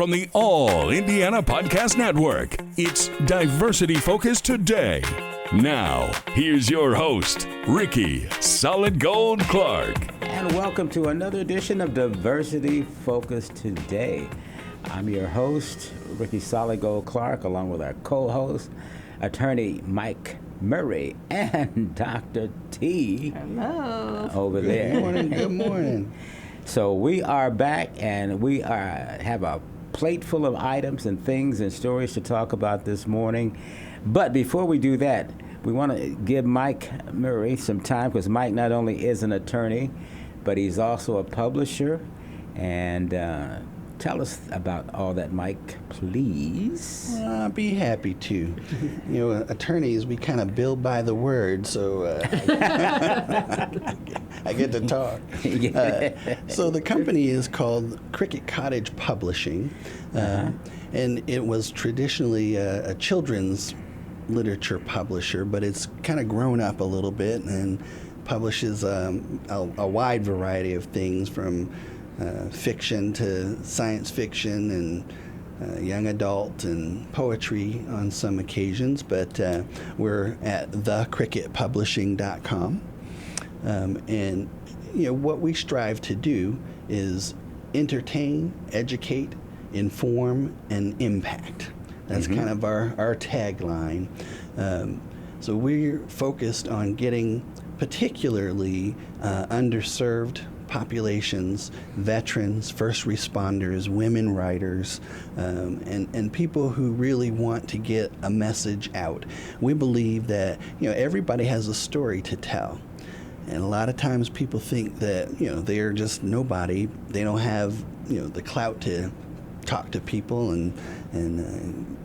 from the All Indiana Podcast Network. It's Diversity Focus Today. Now, here's your host, Ricky Solid Gold Clark. And welcome to another edition of Diversity Focus Today. I'm your host, Ricky Solid Gold Clark, along with our co-host, attorney Mike Murray and Dr. T. Hello. Over there. Good morning. Good morning. So we are back, and we have a plate full of items and things and stories to talk about this morning. But before we do that, we want to give Mike Murray some time, because Mike not only is an attorney, but he's also a publisher. And tell us about all that, Mike, please. I'll be happy to. You know, attorneys, we kind of build by the word, so I get to talk. So the company is called Cottage Publishing, and it was traditionally a children's literature publisher, but it's kind of grown up a little bit and publishes a wide variety of things, from fiction to science fiction and young adult and poetry on some occasions. But we're at thecricketpublishing.com. And you know, what we strive to do is entertain, educate, inform, and impact. That's kind of our tagline. So we're focused on getting particularly underserved populations, veterans, first responders, women writers, and people who really want to get a message out. We believe that, you know, everybody has a story to tell. And a lot of times people think that, you know, they're just nobody. They don't have, you know, the clout to talk to people and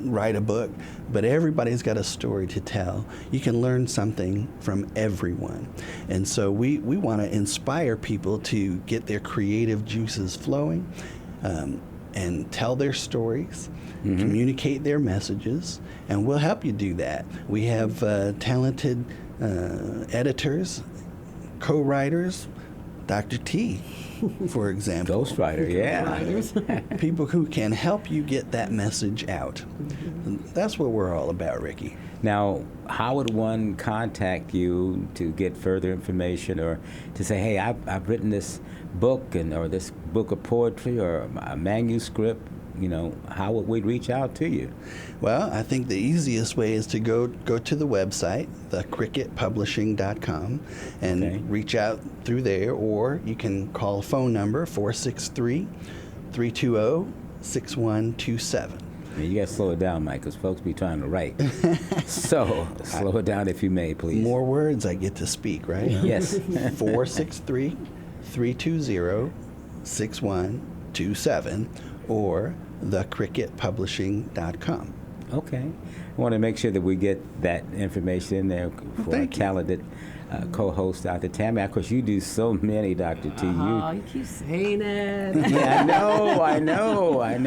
write a book, but everybody's got a story to tell. You can learn something from everyone. And so we want to inspire people to get their creative juices flowing, and tell their stories, communicate their messages, and we'll help you do that. We have talented editors, co-writers, Dr. T, for example. Ghostwriter, yeah. People who can help you get that message out. That's what we're all about, Ricky. Now, how would one contact you to get further information, or to say, hey, I've written this book, or this book of poetry, or a manuscript? You know, how would we reach out to you? Well, I think the easiest way is to go to the website, thecricketpublishing.com, and reach out through there, or you can call a phone number, 463-320-6127. You got to slow it down, Mike, because folks be trying to write. So slow it down if you may, please. More words I get to speak, right? Yes. 463-320-6127, or thecricketpublishing.com. Okay. I want to make sure that we get that information in there for our talented co-host, Dr. Tami. Of course, you do so many, Dr. T. Oh, you keep saying it. Yeah, I know. I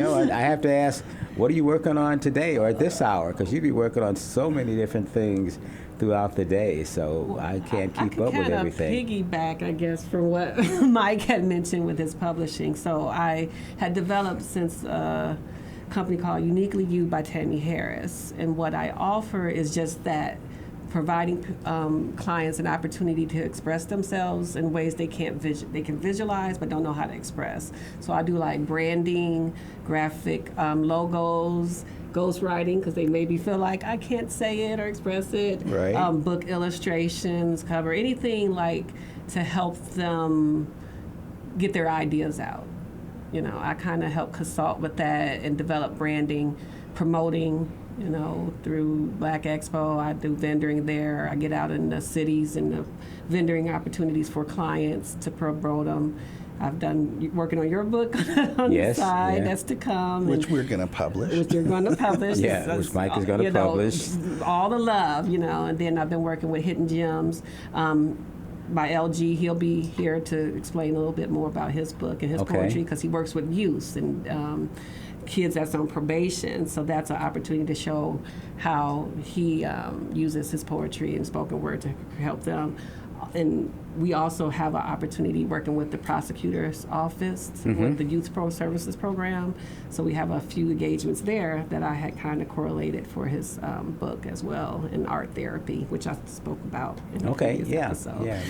have to ask, what are you working on today or at this hour? Because you be working on so many different things throughout the day, so I can't keep up with everything. I piggyback, I guess, from what Mike had mentioned with his publishing. So I had developed since a company called Uniquely You by Tami Harris, and what I offer is just that, providing clients an opportunity to express themselves in ways they can visualize but don't know how to express. So I do like branding, graphic logos, ghostwriting, because they maybe feel like I can't say it or express it. Right. Book illustrations, cover, anything like to help them get their ideas out. You know, I kind of help consult with that and develop branding, promoting. You know, through Black Expo, I do vendoring there. I get out in the cities and the vendoring opportunities for clients to promote them. I've done working on your book on the side. That's to come. Which we're going to publish. Which you're going to publish. Which Mike is going to publish. All the love, you know. And then I've been working with Hidden Gems by LG. He'll be here to explain a little bit more about his book and his poetry, because he works with youth and kids that's on probation. So that's an opportunity to show how he uses his poetry and spoken word to help them. And we also have an opportunity working with the prosecutor's office with the Youth Pro Services program. So we have a few engagements there that I had kind of correlated for his book as well, in art therapy, which I spoke about in the previous episode. Yeah,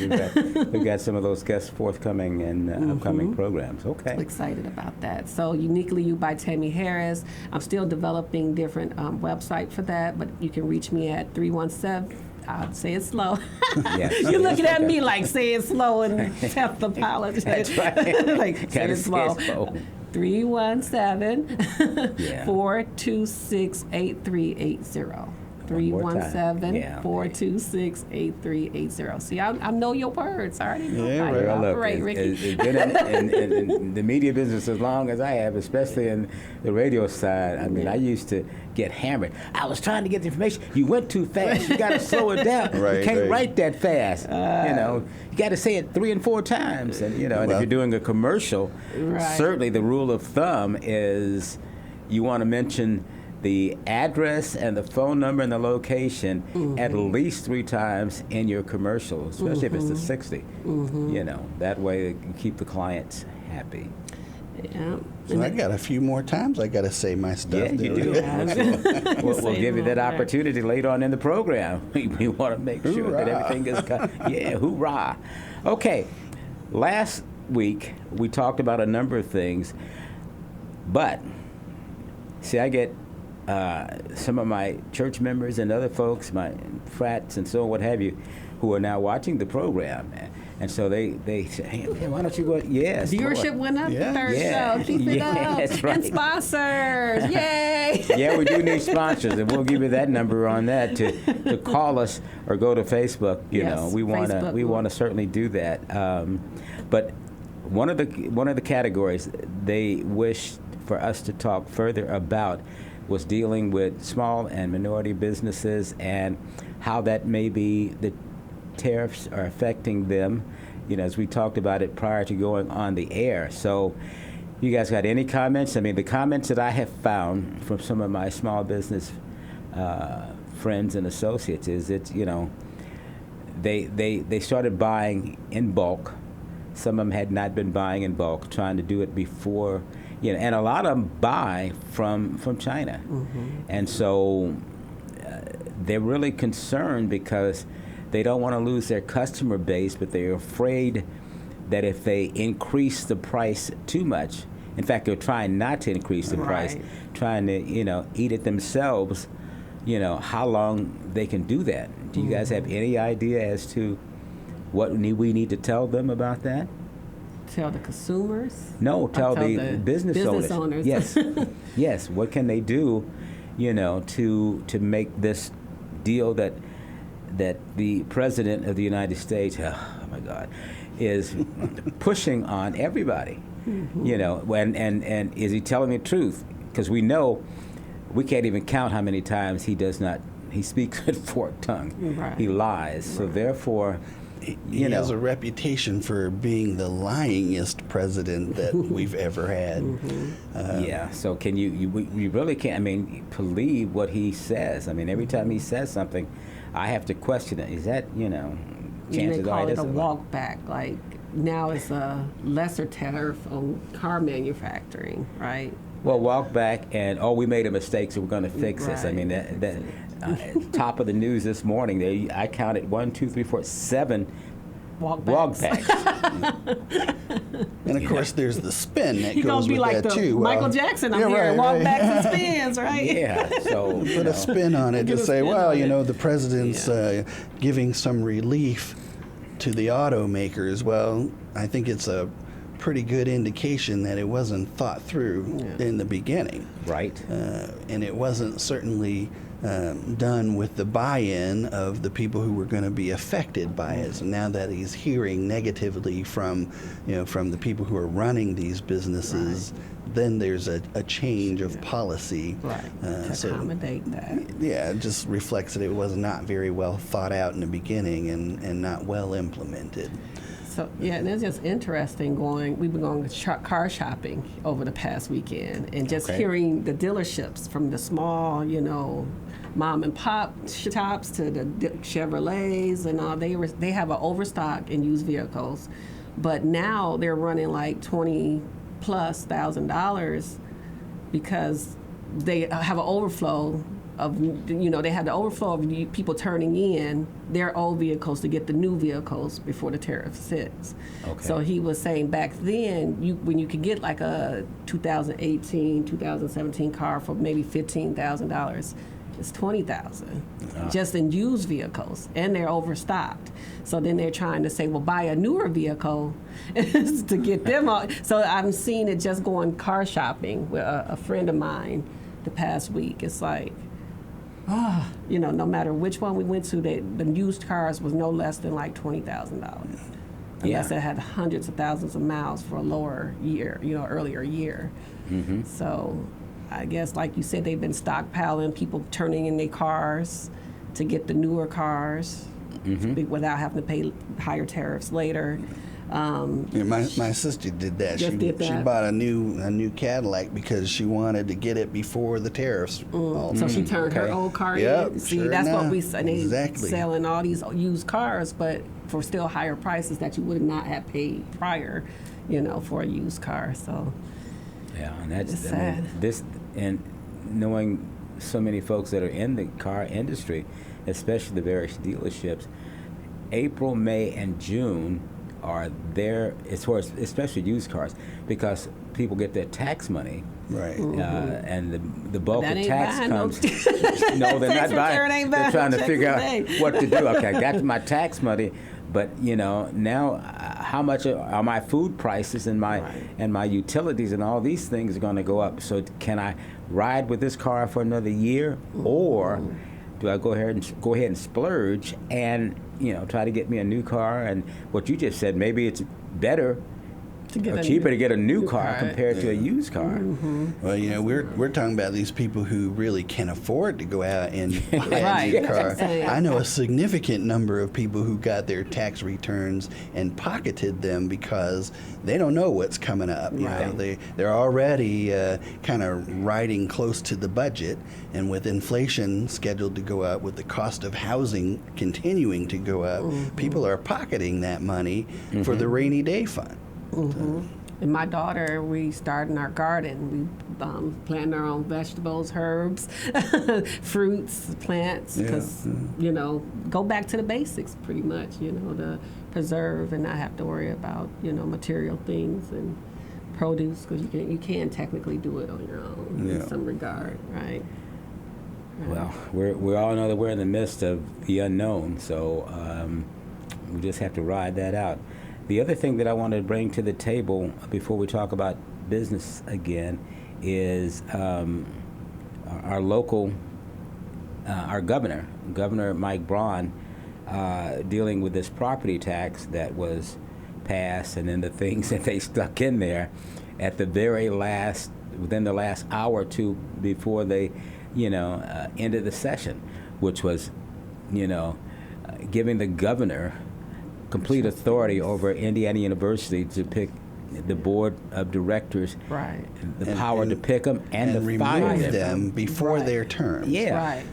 we've got some of those guests forthcoming in upcoming programs. Okay. Excited about that. So Uniquely You by Tami Harris. I'm still developing different website for that, but you can reach me at 317. I'll say it slow. Yes. You're looking at me like say it slow and Teth apologize. That's right. Like say it slow. 317-426-8380. 317-426-8380. See, I know your words. I already know how you operate, Ricky. It's been in the media business as long as I have, especially in the radio side. I mean, I used to get hammered. I was trying to get the information. You went too fast. You got to slow it down. You can't write that fast. You got to say it 3 and 4 times. And and if you're doing a commercial, certainly the rule of thumb is you want to mention the address and the phone number and the location at least 3 times in your commercial, especially if it's a 60. That way it can keep the clients happy. Yeah. So I got a few more times I got to say my stuff. Yeah, you do. We'll give you that opportunity later on in the program. We want to make sure that everything is hoorah. Okay, last week we talked about a number of things, but see, I get some of my church members and other folks, my frats and so on, what have you, who are now watching the program. And so they say, hey, man, why don't you go? Yes. Viewership went up the third show. Keep it up. That's right. And sponsors. Yay. Yeah, we do need sponsors, and we'll give you that number on that to call us or go to Facebook. We want to certainly do that. But one of the categories they wish for us to talk further about was dealing with small and minority businesses and how that maybe the tariffs are affecting them, as we talked about it prior to going on the air. So you guys got any comments? I mean, the comments that I have found from some of my small business friends and associates is that, they started buying in bulk. Some of them had not been buying in bulk, trying to do it before, and a lot of them buy from China. And so they're really concerned because they don't want to lose their customer base, but they're afraid that if they increase the price too much, in fact, they're trying not to increase the price, trying to, eat it themselves, how long they can do that. Do you guys have any idea as to what we need to tell them about that? Tell the consumers? No, tell the business owners. Yes. Yes. What can they do, to make this deal that the President of the United States, oh my God, is pushing on everybody? And is he telling the truth? Because we know we can't even count how many times he speaks with forked tongue. He lies. So therefore, he has a reputation for being the lyingest president that we've ever had. So can you really can't, believe what he says. Every time he says something, I have to question it. Is that, chances they call are it a walk back. Like now it's a lesser tariff on car manufacturing, right? Well, walk back and, we made a mistake, so we're going to fix this. That top of the news this morning, I counted 1, 2, 3, 4, 7 walk backs. And of course, there's the spin that goes goes with like that too. Michael Jackson, I'm here, walk backs and spins, right? Yeah. So put a spin on it to say, the president's giving some relief to the automakers. Well, I think it's a pretty good indication that it wasn't thought through in the beginning. Right. And it wasn't certainly done with the buy-in of the people who were going to be affected by it. So now that he's hearing negatively from the people who are running these businesses, then there's a change of policy. To accommodate that. Yeah, it just reflects that it was not very well thought out in the beginning and not well implemented. So yeah, and it's just interesting we've been going car shopping over the past weekend, and just hearing the dealerships from the small, mom and pop shops to the Chevrolets and all. They have an overstock in used vehicles, but now they're running like $20,000+ because they have an overflow of, they have the overflow of people turning in their old vehicles to get the new vehicles before the tariff sits. Okay. So he was saying back then, when you could get like a 2018, 2017 car for maybe $15,000, it's $20,000 just in used vehicles, and they're overstocked. So then they're trying to say, well, buy a newer vehicle to get them on. So I'm seeing it just going car shopping with a friend of mine the past week. It's like, no matter which one we went to, the used cars was no less than like $20,000. Unless it had hundreds of thousands of miles for a lower year, earlier year. Mm-hmm. So I guess, like you said, they've been stockpiling, people turning in their cars to get the newer cars without having to pay higher tariffs later. My sister did that. She bought a new Cadillac because she wanted to get it before the tariffs. So she turned her old car in. See, sure that's enough. what we say. Exactly. Selling all these used cars, but for still higher prices that you would not have paid prior, for a used car. So yeah, and that's sad. And knowing so many folks that are in the car industry, especially the various dealerships, April, May, and June are there, especially used cars, because people get their tax money. Right. And the bulk of tax comes. No, they're not buying. They're trying to figure out what to do. Okay, I got my tax money, but now how much are my food prices and my utilities and all these things are going to go up? So can I ride with this car for another year, or do I go ahead and splurge and try to get me a new car? And what you just said, maybe it's better or cheaper to get a new car compared to a used car. Mm-hmm. Well, we're talking about these people who really can afford to go out and buy a new car. I know a significant number of people who got their tax returns and pocketed them because they don't know what's coming up. They're already kind of riding close to the budget, and with inflation scheduled to go up, with the cost of housing continuing to go up, people are pocketing that money for the rainy day fund. Mm-hmm. And my daughter, we started in our garden. We planted our own vegetables, herbs, fruits, plants, because, go back to the basics pretty much, to preserve and not have to worry about, material things and produce, because you can technically do it on your own in some regard, right? Well, we all know that we're in the midst of the unknown, so we just have to ride that out. The other thing that I want to bring to the table before we talk about business again is our local, our Governor Mike Braun, dealing with this property tax that was passed, and then the things that they stuck in there at the very last, within the last hour or two before they, ended the session, which was, giving the governor complete authority over Indiana University to pick the board of directors, the power to pick them and to fire them before their terms. Yeah. Right.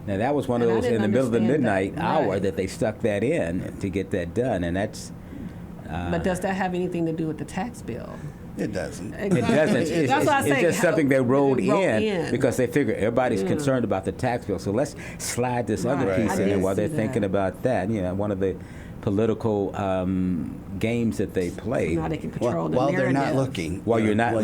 Now that was one of those in the middle of the midnight hour that they stuck that in to get that done, and that's. But does that have anything to do with the tax bill? It doesn't. It doesn't. It's just something they rolled in because they figure everybody's concerned about the tax bill. So let's slide this other piece in there while they're thinking about that. One of the political games that they play. Now they can control the while narrative. They're not looking. While they're not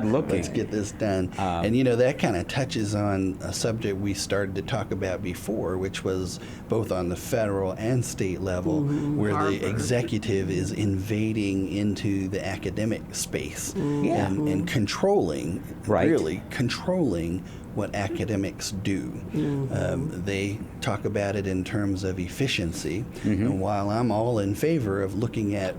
looking. Let's get this done. And that kind of touches on a subject we started to talk about before, which was both on the federal and state level, where the executive is invading into the academic space and controlling, really controlling what academics do. They talk about it in terms of efficiency. And while I'm all in favor of looking at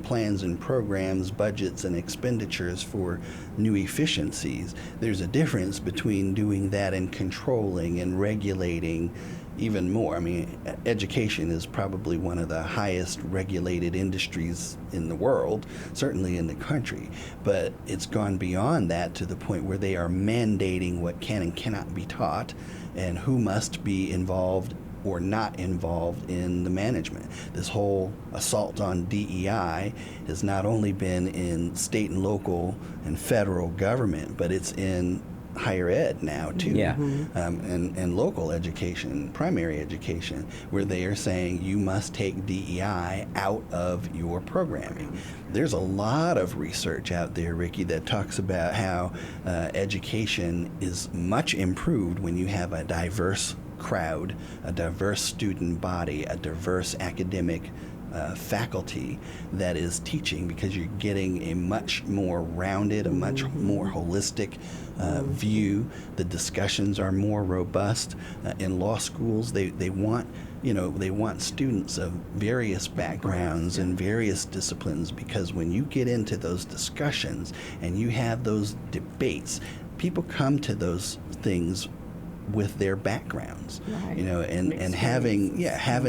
plans and programs, budgets and expenditures for new efficiencies, there's a difference between doing that and controlling and regulating even more. I mean, education is probably one of the highest regulated industries in the world, certainly in the country. But it's gone beyond that to the point where they are mandating what can and cannot be taught and who must be involved or not involved in the management. This whole assault on DEI has not only been in state and local and federal government, but it's in higher ed now too, Yeah. and local education, primary education, where they are saying you must take DEI out of your programming. There's a lot of research out there, Ricky, that talks about how education is much improved when you have a diverse crowd, a diverse student body, a diverse academic faculty that is teaching, because you're getting a much more rounded, a much more holistic view. The discussions are more robust. In law schools, they want they want students of various backgrounds and various disciplines, because when you get into those discussions and you have those debates, people come to those things with their backgrounds, Right. and having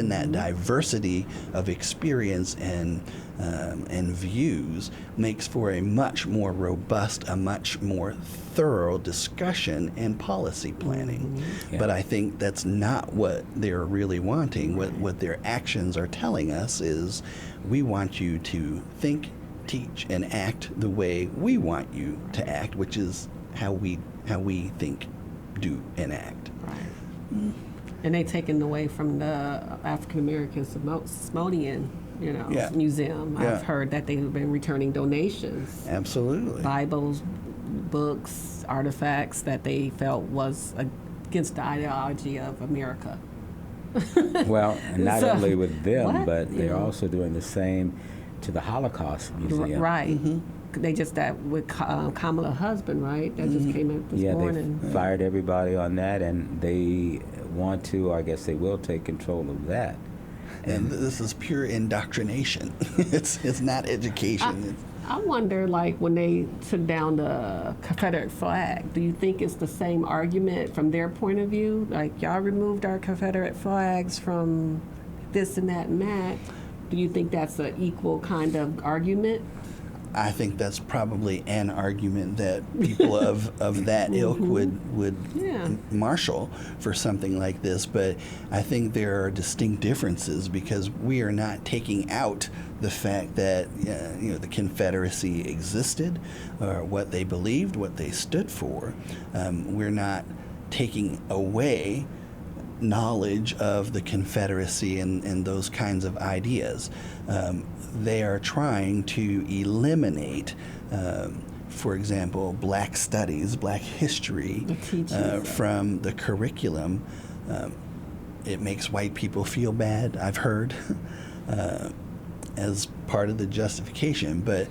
that diversity of experience and views makes for a much more robust, a much more thorough discussion and policy planning. Yeah. But I think that's not what they're really wanting. What their actions are telling us is, we want you to think, teach, and act the way we want you to act, which is how we think, do, and act. Right. And they taken away from the African American Smithsonian, Yeah. museum. Yeah. I've heard that they've been returning donations, Absolutely. Bibles, books, artifacts that they felt was against the ideology of America. Well, and not So, only with them, what? but they're Yeah. also doing the same to the Holocaust Museum. Right. They just that with Kamala's husband, right? That just came out this Yeah, morning. they fired everybody on that, and they want to, or I guess they will, take control of that. And this is pure indoctrination. It's not education. I wonder, like, when they took down the Confederate flag, do you think it's the same argument from their point of view? Like, y'all removed our Confederate flags from this and that and that. Do you think that's an equal kind of argument? I think that's probably an argument that people of that ilk would Yeah. marshal for something like this. But I think there are distinct differences, because we are not taking out the fact that the Confederacy existed, or what they believed, what they stood for. We're not taking away knowledge of the Confederacy and those kinds of ideas. They are trying to eliminate, for example, black studies, black history from the curriculum. It makes white people feel bad, I've heard, as part of the justification. But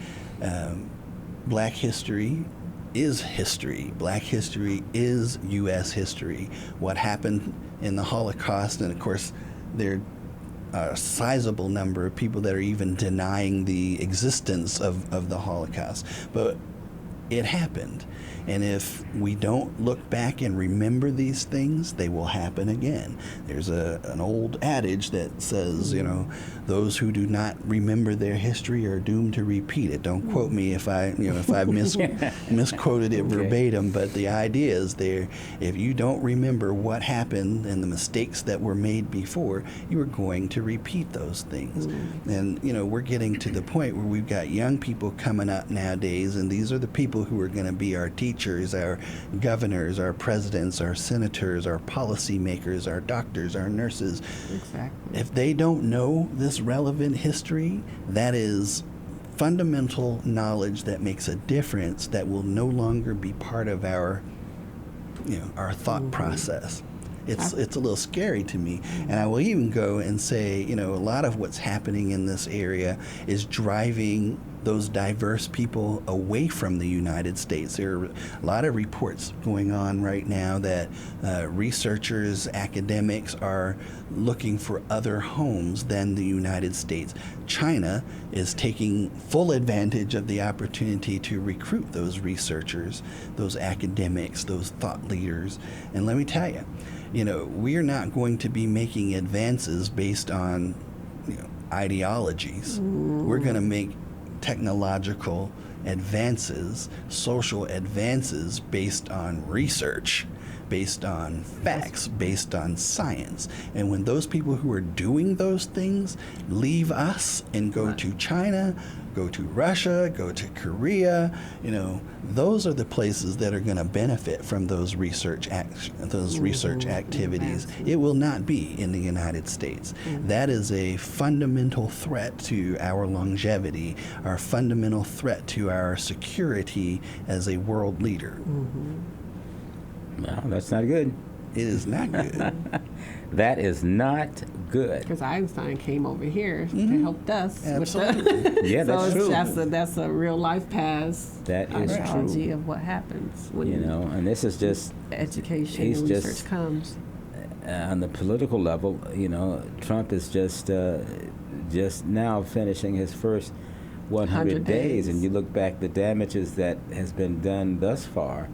black history is history. Black history is U.S. history. What happened in the Holocaust, and of course, there are a sizable number of people that are even denying the existence of the Holocaust. But it happened. And if we don't look back and remember these things, they will happen again. There's an old adage that says, those who do not remember their history are doomed to repeat it. Don't quote me if I've misquoted it verbatim, but the idea is there, if you don't remember what happened and the mistakes that were made before, you are going to repeat those things. And, we're getting to the point where we've got young people coming up nowadays, and these are the people who are going to be our teachers, our governors, our presidents, our senators, our policymakers, our doctors, our nurses. Exactly. If they don't know this relevant history, that is fundamental knowledge that makes a difference, that will no longer be part of our thought process. It's a little scary to me. And I will even go and say, a lot of what's happening in this area is driving those diverse people away from the United States. There are a lot of reports going on right now that researchers, academics are looking for other homes than the United States. China is taking full advantage of the opportunity to recruit those researchers, those academics, those thought leaders. And let me tell you, we are not going to be making advances based on ideologies. We're going to make technological advances, social advances based on research, based on facts, based on science. And when those people who are doing those things leave us and go to China, go to Russia, go to Korea, those are the places that are going to benefit from those research activities. It will not be in the United States. That is a fundamental threat to our longevity, our fundamental threat to our security as a world leader. No, that's not good. It is not good. That is not good. Because Einstein came over here to help us. Absolutely. Yeah, that's true. That's a real life path. That is ideology true. of what happps when and this is just education he's and just, research comes. On the political level, Trump is just now finishing his first 100 days, and you look back, the damages that has been done thus far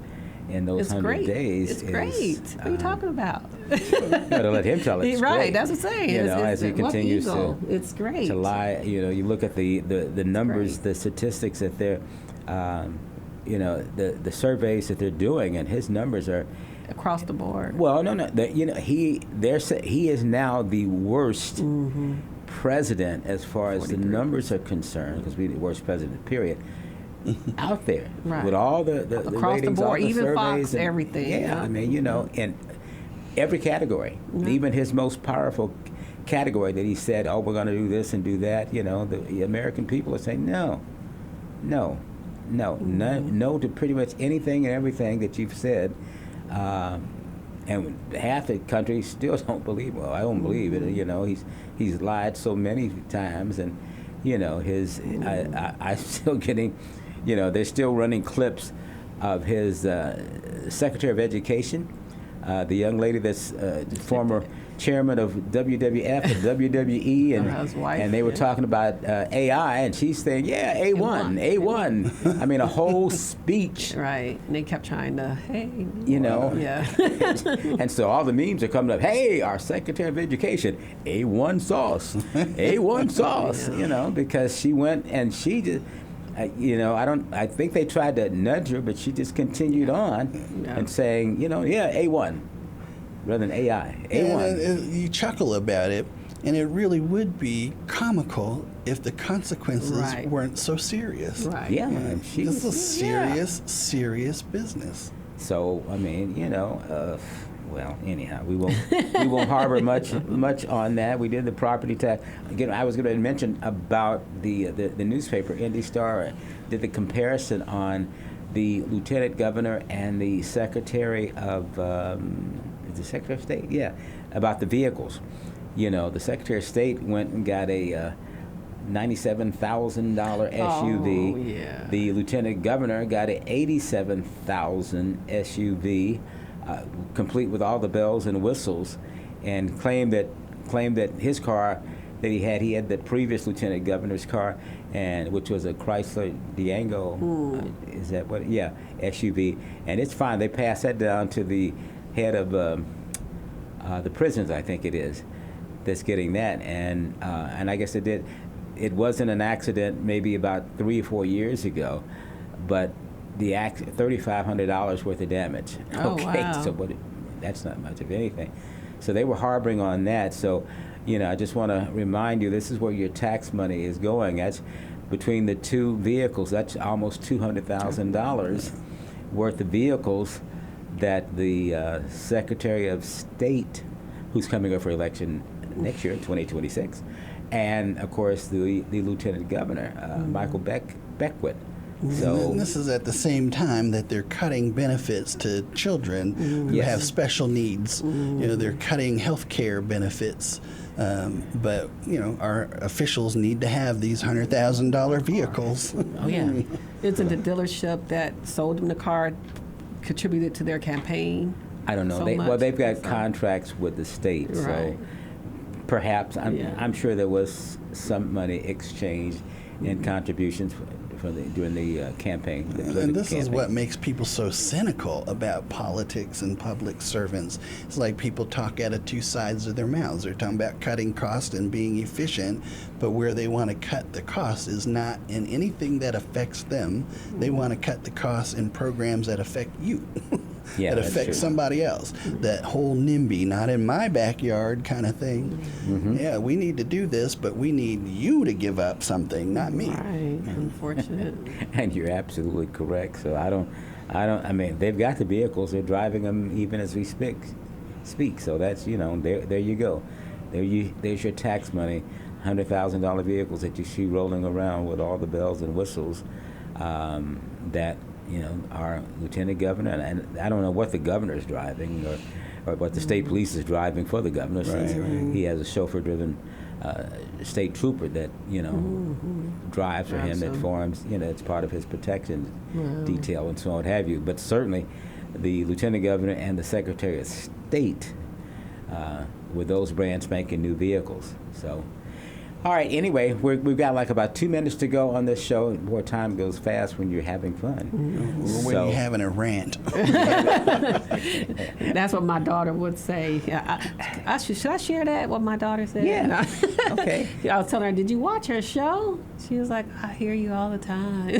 in those 100 days. It's great. What are you talking about? You gotta let him tell it. It's right, great. that's what I'm saying. As he continues it's great. to lie. You look at the numbers, the statistics that they're, the surveys that they're doing, and his numbers are across the board. Well, no. He is now the worst president as far as the numbers are concerned, because we're the worst president, period. Out there, with all the across ratings, the board, all the even surveys, Fox, everything. Yeah, I mean, in every category, even his most powerful category that he said, "Oh, we're going to do this and do that." The American people are saying no to pretty much anything and everything that you've said, and half the country still don't believe. Well, I don't believe it. He's lied so many times, and I'm still getting. They're still running clips of his Secretary of Education, the young lady that's former chairman of WWF and WWE, and they were talking about AI, and she's saying, yeah, A1. I mean, a whole speech. Right, and they kept trying to, Yeah. And so all the memes are coming up, hey, our Secretary of Education, A1 sauce, A1 sauce, because she went and she just, I think they tried to nudge her, but she just continued on and saying, A1 rather than AI. A1. And you chuckle about it, and it really would be comical if the consequences weren't so serious. Right. Yeah. This is serious business. So, I mean, well, anyhow, we won't harbor much on that. We did the property tax. Again, I was going to mention about the newspaper, Indy Star, did the comparison on the lieutenant governor and the secretary of the Secretary of State, about the vehicles. The Secretary of State went and got a $97,000 SUV. Oh, yeah. The lieutenant governor got a $87,000 SUV. Complete with all the bells and whistles, and claimed that his car that he had the previous lieutenant governor's car, and which was a Chrysler Diango. Is that what? Yeah, SUV, and it's fine. They passed that down to the head of the prisons, I think it is, that's getting that, and I guess it did. It wasn't an accident maybe about 3 or 4 years ago, but the $3,500 worth of damage. Oh, okay, wow. So that's not much of anything. So they were harboring on that. So, I just want to remind you, this is where your tax money is going. That's between the two vehicles. That's almost $200,000 worth of vehicles that the Secretary of State, who's coming up for election next year, 2026, and of course the Lieutenant Governor, Michael Beckwith. So, and this is at the same time that they're cutting benefits to children who have special needs. They're cutting health care benefits But, our officials need to have these $100,000 vehicles. Oh, yeah. Isn't the dealership that sold them the car contributed to their campaign? I don't know. So They've got much? contracts with the state, so Right. perhaps Yeah. I'm sure there was some money exchanged in contributions during the campaign. The And political this is campaign. what makes people so cynical about politics and public servants. It's like people talk out of two sides of their mouths. They're talking about cutting costs and being efficient, but where they want to cut the cost is not in anything that affects them. They want to cut the costs in programs that affect you. Yeah, that that's affect true. somebody else. That whole NIMBY, not in my backyard kind of thing. Mm-hmm. Yeah, we need to do this, but we need you to give up something, not me. Right. Unfortunate. And you're absolutely correct. So I mean, they've got the vehicles. They're driving them even as we speak. So that's, there you go. There's your tax money, $100,000 vehicles that you see rolling around with all the bells and whistles that, our lieutenant governor, and I don't know what the governor's driving or what the state police is driving for the governor. Since he has a chauffeur-driven state trooper that drives for him, that Awesome. forms, it's part of his protection detail and so on, what have you. But certainly, the lieutenant governor and the secretary of state with those brand spanking new vehicles. So, all right. Anyway, we've got like about 2 minutes to go on this show. Boy, time goes fast when you're having fun. When you're having a rant. That's what my daughter would say. Yeah, should I share that? What my daughter said? Yeah. No. Okay. I was telling her, "Did you watch her show?" She was like, "I hear you all the time."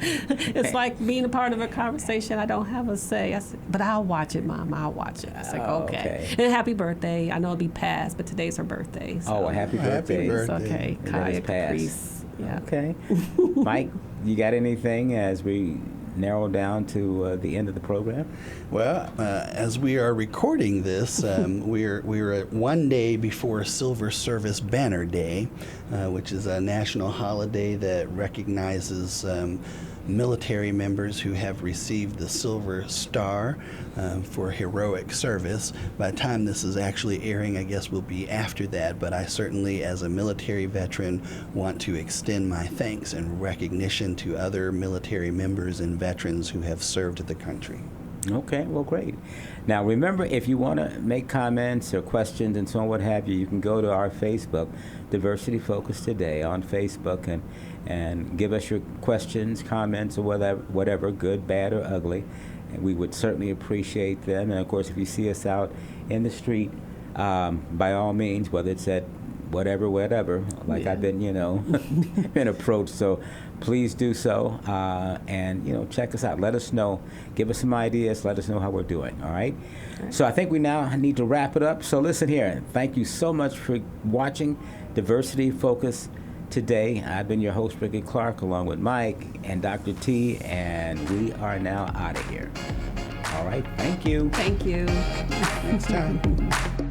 It's like being a part of a conversation. I don't have a say. I said, "But I'll watch it, Mom. I'll watch it." I was like, Oh, "Okay." okay. And happy birthday! I know it'll be past, but today's her birthday. So Oh, happy Happy birthday. birthday. It's okay. And that Kaya is past. Caprice. Yeah. Okay. Mike, you got anything as we narrow down to the end of the program? Well, as we are recording this, we're at one day before Silver Service Banner Day, which is a national holiday that recognizes military members who have received the Silver Star for heroic service. By the time this is actually airing, I guess will be after that, but I certainly, as a military veteran, want to extend my thanks and recognition to other military members and veterans who have served the country. Okay, well, great. Now, remember, if you want to make comments or questions and so on, what have you, you can go to our Facebook, Diversity Focus Today on Facebook, and give us your questions, comments, or whatever, good, bad, or ugly. And we would certainly appreciate them. And, of course, if you see us out in the street, by all means, whether it's at whatever, like Yeah. I've been, been approached. So please do so, and, check us out. Let us know. Give us some ideas. Let us know how we're doing, all right? So I think we now need to wrap it up. So listen here. Thank you so much for watching Diversity Focus Today. I've been your host, Ricky Clark, along with Mike and Dr. T, and we are now out of here. All right. Thank you. Thank you. Next time.